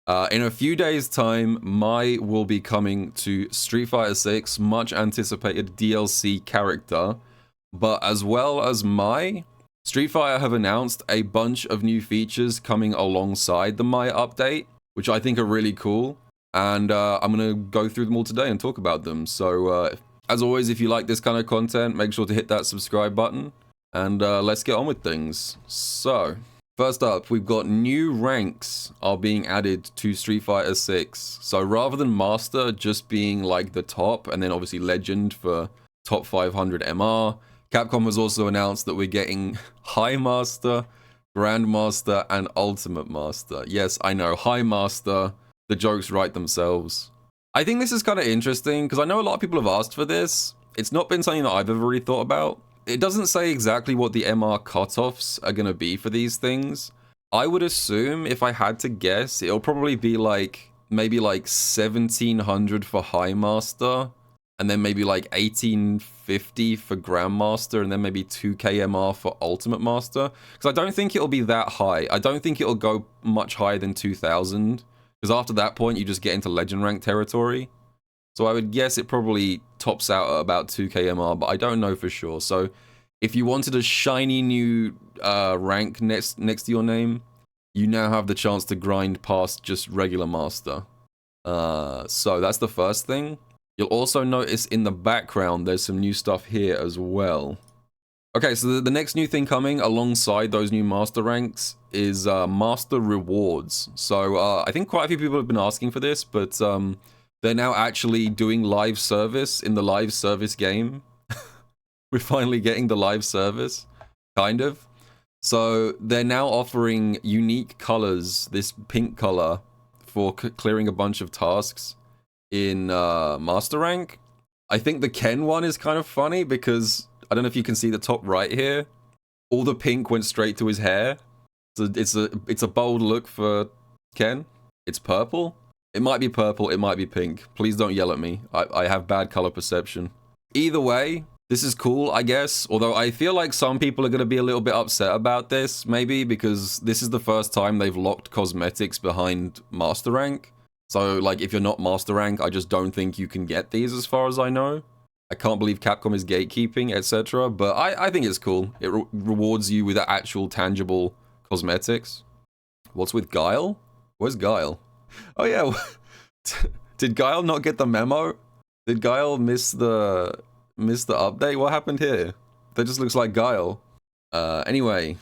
In a few days' time, Mai will be coming to Street Fighter 6, much anticipated DLC character. But as well as Mai, Street Fighter have announced a bunch of new features coming alongside the Mai update, which I think are really cool. And I'm going to go through them all today and talk about them. So, as always, if you like this kind of content, make sure to hit that subscribe button. And let's get on with things. So, first up, we've got new ranks are being added to Street Fighter 6. So rather than Master just being like the top, and then obviously Legend for top 500 MR, Capcom has also announced that we're getting High Master, Grandmaster, and Ultimate Master. Yes, I know, High Master, the jokes write themselves. I think this is kind of interesting, because I know a lot of people have asked for this. It's not been something that I've ever really thought about. It doesn't say exactly what the MR cutoffs are going to be for these things. I would assume, if I had to guess, it'll probably be like, maybe like 1700 for High Master, and then maybe like 1850 for Grandmaster, and then maybe 2k MR for Ultimate Master. Because I don't think it'll be that high. I don't think it'll go much higher than 2000, because after that point, you just get into Legend rank territory. So I would guess it probably tops out at about 2k MR, but I don't know for sure. So if you wanted a shiny new rank next to your name, you now have the chance to grind past just regular Master. So that's the first thing. You'll also notice in the background there's some new stuff here as well. Okay, so the next new thing coming alongside those new Master ranks is Master Rewards. So I think quite a few people have been asking for this, but they're now actually doing live service in the live service game. We're finally getting the live service, kind of. So they're now offering unique colors, this pink color, for clearing a bunch of tasks in Master Rank. I think the Ken one is kind of funny because, I don't know if you can see the top right here, all the pink went straight to his hair. So it's a bold look for Ken. It's purple. It might be purple, it might be pink. Please don't yell at me. I have bad color perception. Either way, this is cool, I guess. Although I feel like some people are going to be a little bit upset about this, maybe, because this is the first time they've locked cosmetics behind Master Rank. So, like, if you're not Master Rank, I just don't think you can get these as far as I know. I can't believe Capcom is gatekeeping, etc. But I think it's cool. It rewards you with actual tangible cosmetics. What's with Guile? Where's Guile? Oh yeah, did Guile not get the memo? Did Guile miss the update? What happened here? That just looks like Guile. Anyway,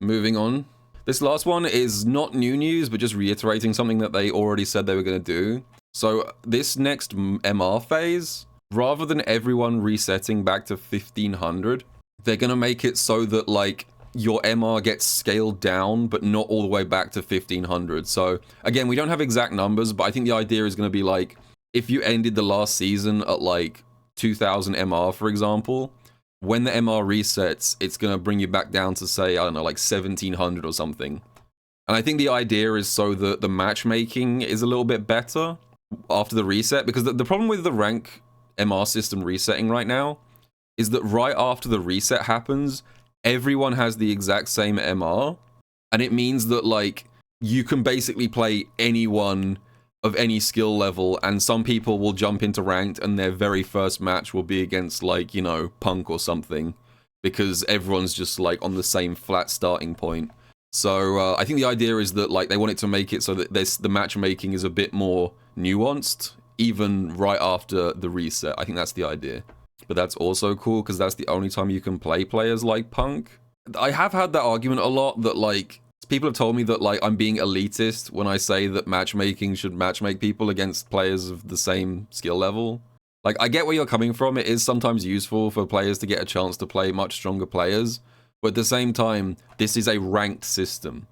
moving on. This last one is not new news, but just reiterating something that they already said they were going to do. So this next MR phase, rather than everyone resetting back to 1500, they're going to make it so that, like, your MR gets scaled down, but not all the way back to 1500. So, again, we don't have exact numbers, but I think the idea is going to be, like, if you ended the last season at, like, 2000 MR, for example, when the MR resets, it's going to bring you back down to, say, I don't know, like 1700 or something. And I think the idea is so that the matchmaking is a little bit better after the reset, because the problem with the rank MR system resetting right now is that right after the reset happens, everyone has the exact same MR, and it means that, like, you can basically play anyone of any skill level, and some people will jump into ranked and their very first match will be against, like, you know, Punk or something, because everyone's just, like, on the same flat starting point. So I think the idea is that, like, they want it to make it so that the matchmaking is a bit more nuanced, even right after the reset. I think that's the idea. But that's also cool, because that's the only time you can play players like Punk. I have had that argument a lot, that, like, people have told me that, like, I'm being elitist when I say that matchmaking should matchmake people against players of the same skill level. Like, I get where you're coming from. It is sometimes useful for players to get a chance to play much stronger players. But at the same time, this is a ranked system.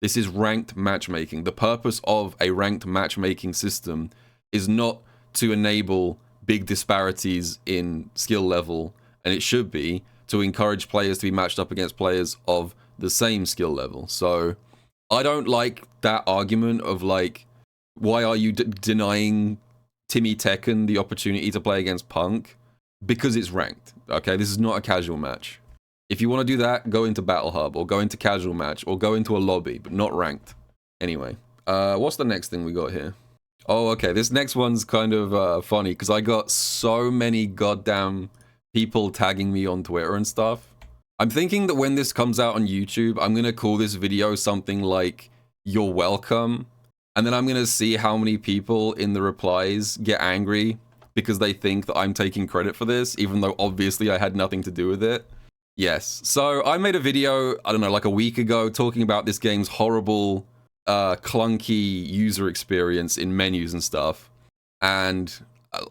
This is ranked matchmaking. The purpose of a ranked matchmaking system is not to enable big disparities in skill level, and it should be to encourage players to be matched up against players of the same skill level. So I don't like that argument of, like, why are you denying Timmy Tekken the opportunity to play against Punk? Because it's ranked. Okay, this is not a casual match. If you want to do that, go into Battle Hub, or go into casual match, or go into a lobby, but not ranked. Anyway, What's the next thing we got here? Oh, okay. This next one's kind of funny because I got so many goddamn people tagging me on Twitter and stuff. I'm thinking that when this comes out on YouTube, I'm gonna call this video something like "You're welcome," and then I'm gonna see how many people in the replies get angry because they think that I'm taking credit for this, even though obviously I had nothing to do with it. Yes. So I made a video, I don't know, like a week ago, talking about this game's horrible, clunky user experience in menus and stuff. And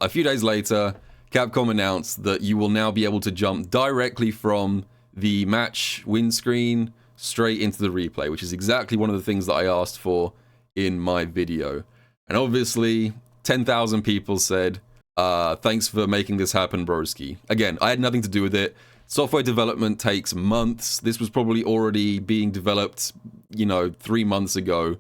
a few days later, Capcom announced that you will now be able to jump directly from the match win screen straight into the replay, which is exactly one of the things that I asked for in my video. And obviously, 10,000 people said, thanks for making this happen, broski. Again, I had nothing to do with it. Software development takes months. This was probably already being developed, you know, 3 months ago.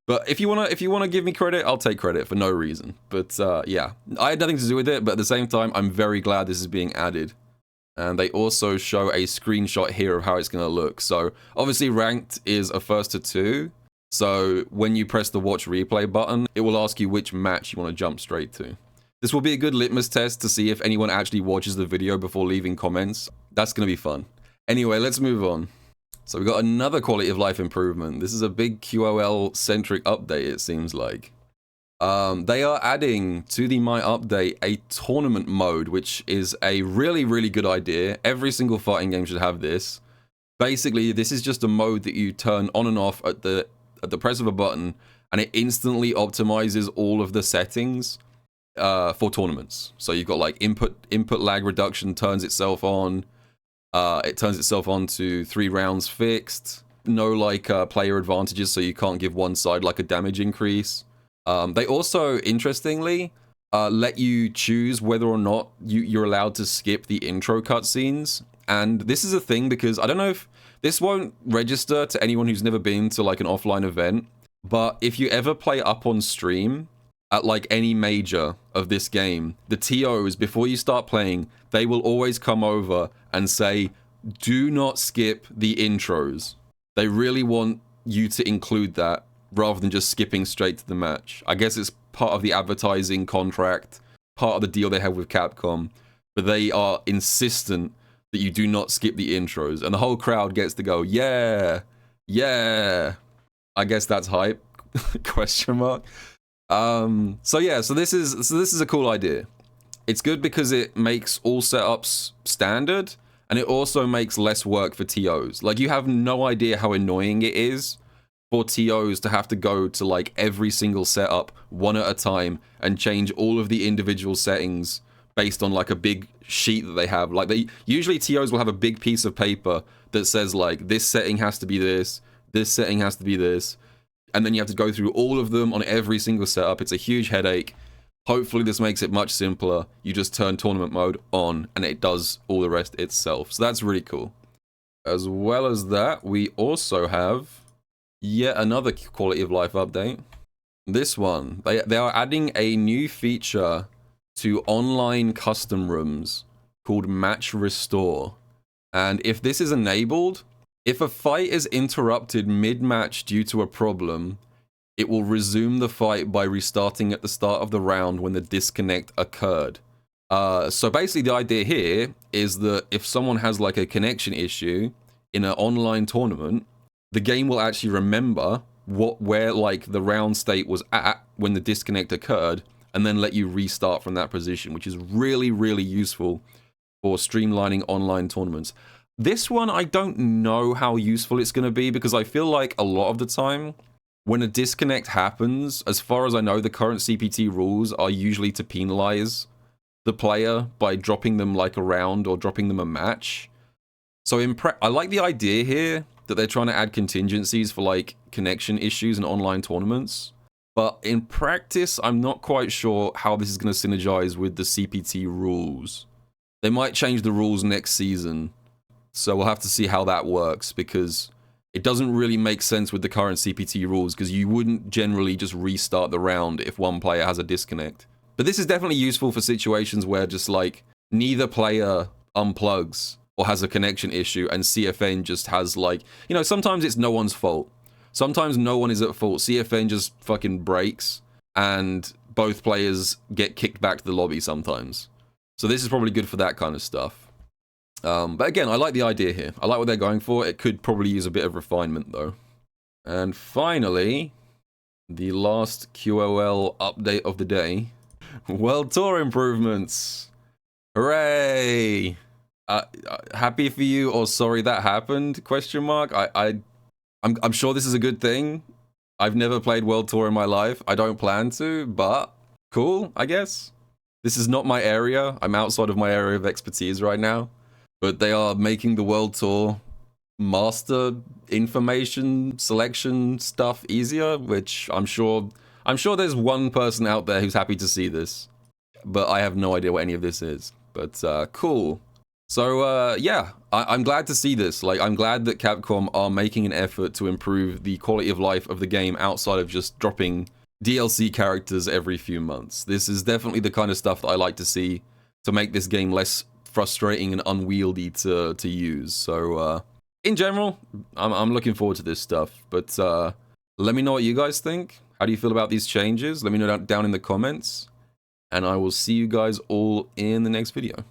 But if you wanna give me credit, I'll take credit for no reason. But yeah, I had nothing to do with it. But at the same time, I'm very glad this is being added. And they also show a screenshot here of how it's gonna look. So obviously, ranked is a 1st to 2. So when you press the watch replay button, it will ask you which match you want to jump straight to. This will be a good litmus test to see if anyone actually watches the video before leaving comments. That's going to be fun. Anyway, let's move on. So we got another quality of life improvement. This is a big QOL-centric update, it seems like. They are adding to the My Update a tournament mode, which is a really, really good idea. Every single fighting game should have this. Basically, this is just a mode that you turn on and off at the press of a button, and it instantly optimizes all of the settings for tournaments. So you've got like input lag reduction turns itself on. It turns itself on to 3 rounds fixed. No like player advantages, so you can't give one side like a damage increase. They also, interestingly, let you choose whether or not you're allowed to skip the intro cutscenes. And this is a thing because I don't know if this won't register to anyone who's never been to like an offline event, but if you ever play up on stream at like any major of this game, the TOs, before you start playing, they will always come over and say, do not skip the intros. They really want you to include that rather than just skipping straight to the match. I guess it's part of the advertising contract, part of the deal they have with Capcom, but they are insistent that you do not skip the intros, and the whole crowd gets to go, yeah, yeah. I guess that's hype, question mark. So this is a cool idea. It's good because it makes all setups standard, and it also makes less work for TOs. Like, you have no idea how annoying it is for TOs to have to go to like every single setup one at a time and change all of the individual settings based on like a big sheet that they have. Like, usually TOs will have a big piece of paper that says like, this setting has to be this setting has to be this, and then you have to go through all of them on every single setup. It's a huge headache. Hopefully this makes it much simpler. You just turn tournament mode on and it does all the rest itself. So that's really cool. As well as that, we also have yet another quality of life update. This one, they are adding a new feature to online custom rooms called Match Restore. And if this is enabled, if a fight is interrupted mid-match due to a problem, it will resume the fight by restarting at the start of the round when the disconnect occurred. So basically the idea here is that if someone has like a connection issue in an online tournament, the game will actually remember where like the round state was at when the disconnect occurred, and then let you restart from that position, which is really, really useful for streamlining online tournaments. This one, I don't know how useful it's going to be, because I feel like a lot of the time, when a disconnect happens, as far as I know, the current CPT rules are usually to penalize the player by dropping them like a round or dropping them a match. So I like the idea here that they're trying to add contingencies for like connection issues in online tournaments. But in practice, I'm not quite sure how this is going to synergize with the CPT rules. They might change the rules next season, so we'll have to see how that works, because it doesn't really make sense with the current CPT rules, because you wouldn't generally just restart the round if one player has a disconnect. But this is definitely useful for situations where just like neither player unplugs or has a connection issue, and CFN just has like, you know, sometimes it's no one's fault. sometimes no one is at fault. CFN just fucking breaks, and both players get kicked back to the lobby sometimes. So this is probably good for that kind of stuff. But again, I like the idea here. I like what they're going for. It could probably use a bit of refinement, though. And finally, the last QOL update of the day. World Tour improvements. Hooray! Happy for you, or sorry that happened? Question mark. I'm sure this is a good thing. I've never played World Tour in my life. I don't plan to, but cool, I guess. This is not my area. I'm outside of my area of expertise right now. But they are making the World Tour master information selection stuff easier, which I'm sure there's one person out there who's happy to see this. But I have no idea what any of this is. But cool. So yeah, I'm glad to see this. Like, I'm glad that Capcom are making an effort to improve the quality of life of the game outside of just dropping DLC characters every few months. This is definitely the kind of stuff that I like to see to make this game less frustrating and unwieldy to use. So in general, I'm looking forward to this stuff. But let me know what you guys think. How do you feel about these changes? Let me know down in the comments. And I will see you guys all in the next video.